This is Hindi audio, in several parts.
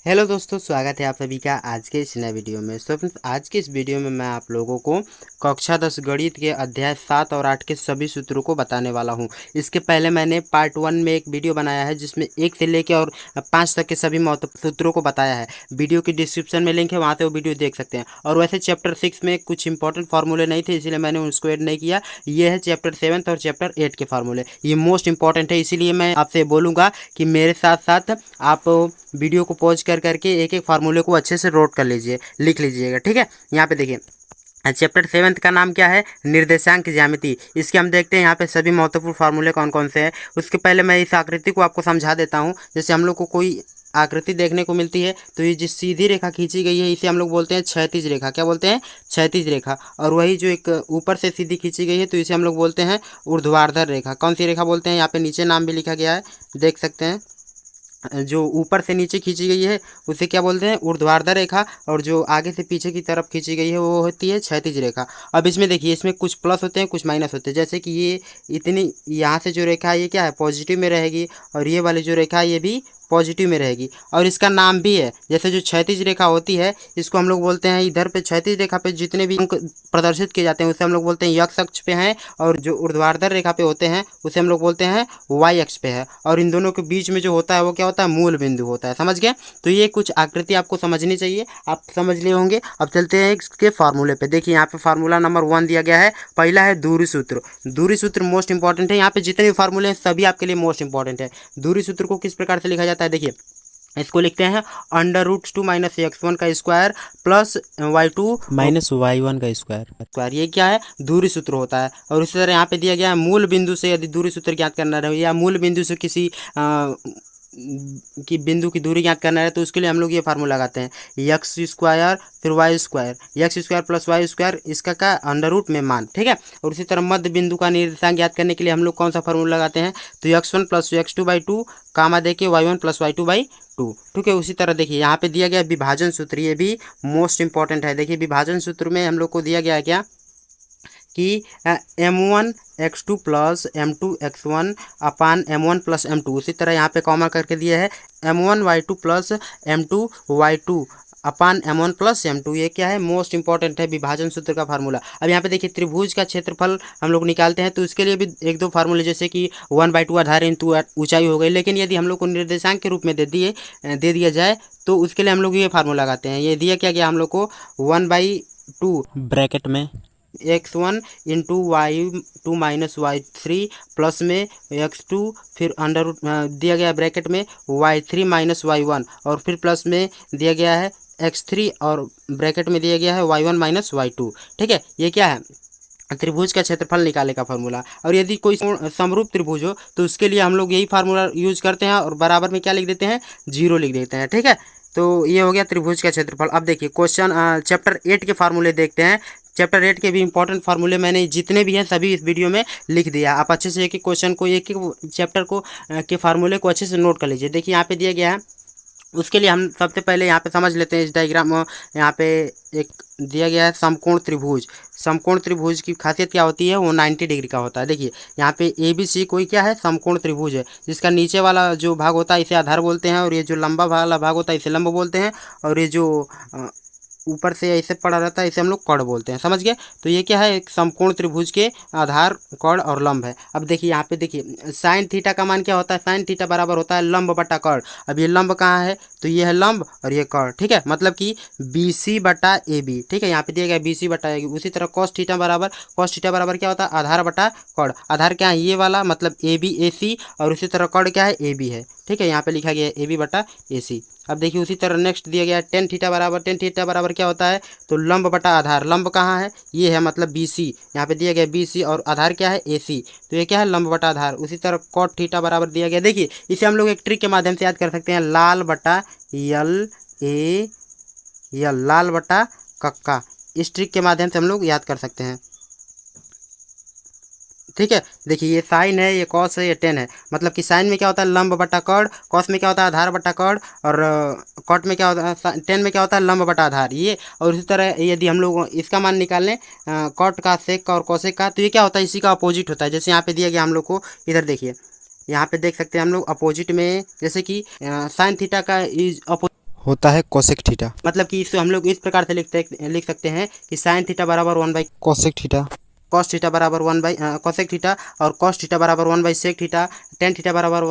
हेलो दोस्तों, स्वागत है आप सभी का आज के इस नए वीडियो में। सो फ्रेंड्स, आज के इस वीडियो में मैं आप लोगों को कक्षा 10 गणित के अध्याय 7 और 8 के सभी सूत्रों को बताने वाला हूं। इसके पहले मैंने पार्ट 1 में एक वीडियो बनाया है जिसमें 1 से लेकर और 5 तक के सभी महत्वपूर्ण सूत्रों को बताया है। वीडियो की डिस्क्रिप्शन में लिंक है, वहाँ से वो वीडियो देख सकते हैं। और वैसे चैप्टर 6 में कुछ इंपॉर्टेंट फार्मूले नहीं थे, इसलिए मैंने उसको ऐड नहीं किया। ये है चैप्टर 7 और चैप्टर 8 के फार्मूले, ये मोस्ट इंपॉर्टेंट है, इसीलिए मैं आपसे बोलूँगा कि मेरे साथ साथ आप वीडियो को पॉज कर करके एक एक फार्मूले को अच्छे से नोट कर लीजिए, लिख लीजिएगा, ठीक है। यहाँ पे देखिए, चैप्टर 7 का नाम क्या है, निर्देशांक ज्यामिति। इसके हम देखते हैं यहाँ पे सभी महत्वपूर्ण फार्मूले कौन कौन से हैं। उसके पहले मैं इस आकृति को आपको समझा देता हूँ। जैसे हम लोग को कोई आकृति देखने को मिलती है, तो ये जिस सीधी रेखा खींची गई है इसे हम लोग बोलते हैं क्षैतिज रेखा। क्या बोलते हैं? क्षैतिज रेखा। और वही जो एक ऊपर से सीधी खींची गई है तो इसे हम लोग बोलते हैं ऊर्ध्वाधर रेखा। कौन सी रेखा बोलते हैं? यहाँ पे नीचे नाम भी लिखा गया है, देख सकते हैं। जो ऊपर से नीचे खींची गई है उसे क्या बोलते हैं? ऊर्ध्वाधर रेखा। और जो आगे से पीछे की तरफ खींची गई है वो होती है क्षैतिज रेखा। अब इसमें देखिए, इसमें कुछ प्लस होते हैं, कुछ माइनस होते हैं। जैसे कि ये इतनी यहाँ से जो रेखा है ये क्या है? पॉजिटिव में रहेगी। और ये वाली जो रेखा है ये भी पॉजिटिव में रहेगी। और इसका नाम भी है, जैसे जो क्षैतिज रेखा होती है इसको हम लोग बोलते हैं, इधर पे क्षैतिज रेखा पे जितने भी अंक प्रदर्शित किए जाते हैं उसे हम लोग बोलते हैं एक्स अक्ष पे हैं। और जो ऊर्ध्वाधर रेखा पे होते हैं उसे हम लोग बोलते हैं वाई अक्ष पे है। और इन दोनों के बीच में जो होता है वो क्या होता है? मूल बिंदु होता है। समझ गए? तो ये कुछ आकृति आपको समझनी चाहिए, आप समझ लिए होंगे। अब चलते हैं इसके फार्मूले पे। देखिए यहाँ पे फार्मूला नंबर 1 दिया गया है। पहला है दूरी सूत्र। दूरी सूत्र मोस्ट इंपॉर्टेंट है। यहाँ पे जितने भी फार्मूले हैं सभी आपके लिए मोस्ट इंपॉर्टेंट है। दूरी सूत्र को किस प्रकार से लिखा जाता है? देखिए, इसको लिखते हैं अंडर रूट 2 माइनस x1 का square plus y2 minus Y 1 का स्क्वायर। स्क्वायर। ये क्या है? दूरी सूत्र होता है। और इसी तरह यहाँ पे दिया गया है मूल बिंदु से यदि दूरी सूत्र ज्ञात करना रहे या मूल बिंदु से किसी की बिंदु की दूरी ज्ञात करना है तो उसके लिए हम लोग ये फार्मूला लगाते हैं एक्स स्क्वायर फिर Y square. X square plus Y square, इसका क्या? अंडर रूट में मान, ठीक है। और इसी तरह मध्य बिंदु का निर्देशांक ज्ञात करने के लिए हम लोग कौन सा फार्मूला लगाते हैं? तो x1 प्लस x2/2 कामा देके y1 प्लस y2/2, ठीक है। उसी तरह देखिए यहाँ पे दिया गया विभाजन सूत्र, ये भी मोस्ट इंपॉर्टेंट है। देखिए विभाजन सूत्र में हम लोग को दिया गया है क्या कि m1 x2 plus m2 x1 अपान m1 प्लस m2। उसी तरह यहाँ पे कॉमा करके दिया है m1y2 प्लस m2y2 अपान m1 प्लस m2। ये क्या है? मोस्ट इंपॉर्टेंट है, विभाजन सूत्र का फार्मूला। अब यहाँ पे देखिए त्रिभुज का क्षेत्रफल हम लोग निकालते हैं तो इसके लिए भी एक दो फार्मूले, जैसे कि 1/2 आधार इंटू ऊंचाई हो गई। लेकिन यदि हम लोग को निर्देशांक के रूप में दे दिया जाए तो उसके लिए हम लोग ये फार्मूला लगाते हैं। ये दिया क्या गया हम लोग को? 1/2 ब्रैकेट में x1 into y2 minus y3 plus में x2 फिर अंडर दिया गया ब्रैकेट में y3 माइनस y1 और फिर प्लस में दिया गया है x3 और ब्रैकेट में दिया गया है y1 माइनस y2, ठीक है। ये क्या है? त्रिभुज का क्षेत्रफल निकालने का फार्मूला। और यदि कोई समरूप त्रिभुज हो तो उसके लिए हम लोग यही फार्मूला यूज करते हैं और बराबर में क्या लिख देते हैं? 0 लिख देते हैं, ठीक है। तो ये हो गया त्रिभुज का क्षेत्रफल। अब देखिए क्वेश्चन चैप्टर 8 के फार्मूले देखते हैं। चैप्टर 8 के भी इंपॉर्टेंट फार्मूले मैंने जितने भी हैं सभी इस वीडियो में लिख दिया। आप अच्छे से एक एक क्वेश्चन को, एक एक चैप्टर को के फार्मूले को अच्छे से नोट कर लीजिए। देखिए यहाँ पे दिया गया है, उसके लिए हम सबसे पहले यहाँ पे समझ लेते हैं इस डायग्राम। यहाँ पे एक दिया गया है समकोण त्रिभुज। समकोण त्रिभुज की खासियत क्या होती है? वो 90 डिग्री का होता है। देखिए यहाँ पे ABC कोई क्या है? समकोण त्रिभुज है, जिसका नीचे वाला जो भाग होता है इसे आधार बोलते हैं और ये जो लंबा वाला भाग होता है इसे लंब बोलते हैं। और ये जो ऊपर से ऐसे पड़ा रहता है इसे हम लोग कर्ण बोलते हैं। समझ गए? तो ये क्या है? एक समकोण त्रिभुज के आधार कर्ण और लंब है। अब देखिए यहाँ पे देखिए साइन थीटा का मान क्या होता है? साइन थीटा बराबर होता है लंब बटा कर्ण। अब ये लंब कहाँ है? तो ये है लंब और ये कर्ण, ठीक है। मतलब कि BC बटा AB, ठीक है। यहाँ पे दिया गया BC बटा AB। उसी तरह cos थीटा बराबर क्या होता है? आधार बटा कर्ण। आधार क्या है? ये वाला, मतलब AB AC। और उसी तरह कर्ण क्या है? AB है, ठीक है। यहाँ पे लिखा गया है AB बटा AC। अब देखिए उसी तरह नेक्स्ट दिया गया है टेन थीटा बराबर क्या होता है? तो लंब बटा आधार। लंब कहाँ है? ये है, मतलब BC। यहाँ पे दिया गया BC और आधार क्या है? AC। तो ये क्या है? लंब बटा आधार। उसी तरह cot थीटा बराबर दिया गया। देखिए इसे हम लोग एक ट्रिक के माध्यम से याद कर सकते हैं, लाल बटा LA या लाल बटा कक्का। इस ट्रिक के माध्यम से हम लोग याद कर सकते हैं, ठीक है। देखिए ये साइन है, ये कॉस है, ये टेन है। मतलब कि साइन में क्या होता है? लंब बटा कर्ण। कॉस में क्या होता है? आधार बटा कर्ण। और कॉट में क्या होता है? टेन में क्या होता है? लंब बटा आधार। ये और इसी तरह यदि हम लोग इसका मान निकाल लें कॉट का, सेक का और कोसेक का, तो ये क्या होता है? इसी का अपोजिट होता है। जैसे यहाँ पे दिया गया हम लोग को, इधर देखिए यहाँ पे देख सकते हैं हम लोग अपोजिट में, जैसे कि साइन थीटा का इज होता है कोसेक थीटा। मतलब कि इसको हम लोग इस प्रकार से लिख सकते हैं कि साइन थीटा बराबर 1 by cosec theta. Cos theta बराबर 1 बाई कोसेक थीटा, और कॉस थीटा बराबर 1 by sec theta, tan theta बराबर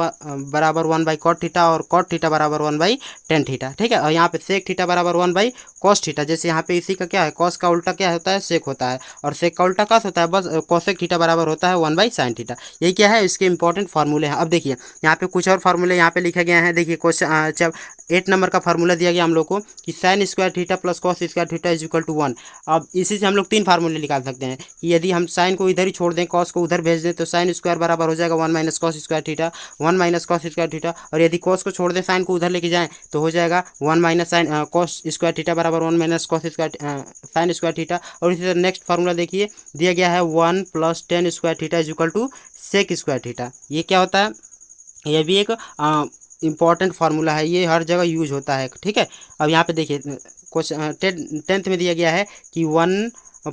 1 बाई कॉट थीटा, और कॉट थीटा बराबर 1 बाई टेन थीटा। ठीक है, और यहाँ पे सेक थीटा बराबर 1 बाई कॉस थीटा। जैसे यहाँ पे इसी का क्या है, कॉस का उल्टा क्या होता है, सेक होता है, और सेक का उल्टा कॉस होता है, बस कोसेक थीटा बराबर होता है 1 बाई साइन थीटा। यही क्या है, इसके इंपॉर्टेंट फार्मूले हैं। अब देखिए यहाँ पे कुछ और फार्मूले यहाँ पे लिखे गए हैं। देखिए क्वेश्चन जब 8 नंबर का फार्मूला दिया गया हम लोग को कि sine square theta plus cos square theta is equal to 1। अब इसी से हम लोग 3 फार्मूले निकाल सकते हैं कि यदि हम साइन को इधर ही छोड़ दें, कॉस को उधर भेज दें, तो साइन स्क्वायर बराबर हो जाएगा 1 minus cos square theta, 1 minus cos square theta. और यदि कॉस को छोड़ दें, साइन को उधर लेके जाएं, तो हो जाएगा 1 minus sine cos square theta बराबर 1 minus cos square sine square theta. और इसी तरह नेक्स्ट फार्मूला देखिए दिया गया है 1 plus tan square theta is equal to sec square theta. ये क्या होता है, ये भी एक इम्पॉर्टेंट फार्मूला है, ये हर जगह यूज होता है। ठीक है, अब यहाँ पे देखिए क्वेश्चन टेंथ में दिया गया है कि 1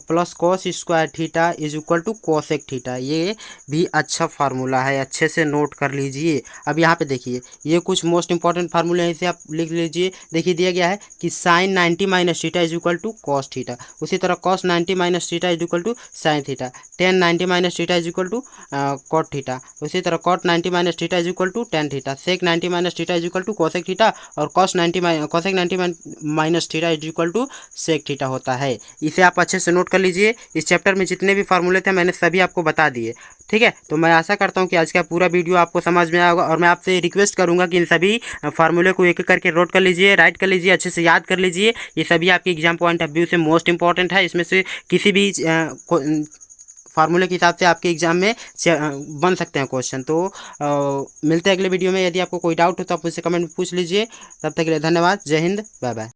plus cos square theta is equal to cosec theta. ये भी अच्छा फार्मूला है, अच्छे से नोट कर लीजिए। अब यहाँ पे देखिए ये कुछ मोस्ट इंपॉर्टेंट फार्मूले हैं, इसे आप लिख लीजिए। देखिए दिया गया है कि sine 90 minus theta is equal to cos theta, उसी तरह cos 90 minus theta is equal to sine theta, tan 90 minus theta is equal to cot theta, उसी तरह cot 90 minus theta is equal to tan theta, sec 90 minus theta is equal to cosec theta, और cosec 90 minus theta is equal to sec theta होता है। इसे आप अच्छे से नोट कर लीजिए। इस चैप्टर में जितने भी फार्मूले थे मैंने सभी आपको बता दिए। ठीक है, तो मैं आशा करता हूँ कि आज का पूरा वीडियो आपको समझ में आया होगा, और मैं आपसे रिक्वेस्ट करूंगा कि इन सभी फार्मूले को एक एक करके नोट कर लीजिए, राइट कर लीजिए, अच्छे से याद कर लीजिए। ये सभी आपके एग्जाम पॉइंट ऑफ व्यू से मोस्ट इंपॉर्टेंट है। इसमें से किसी भी फार्मूले के हिसाब से आपके एग्जाम में बन सकते हैं क्वेश्चन। तो मिलते हैं अगले वीडियो में। यदि आपको कोई डाउट हो तो आप मुझसे कमेंट में पूछ लीजिए। तब तक के लिए धन्यवाद। जय हिंद, बाय बाय।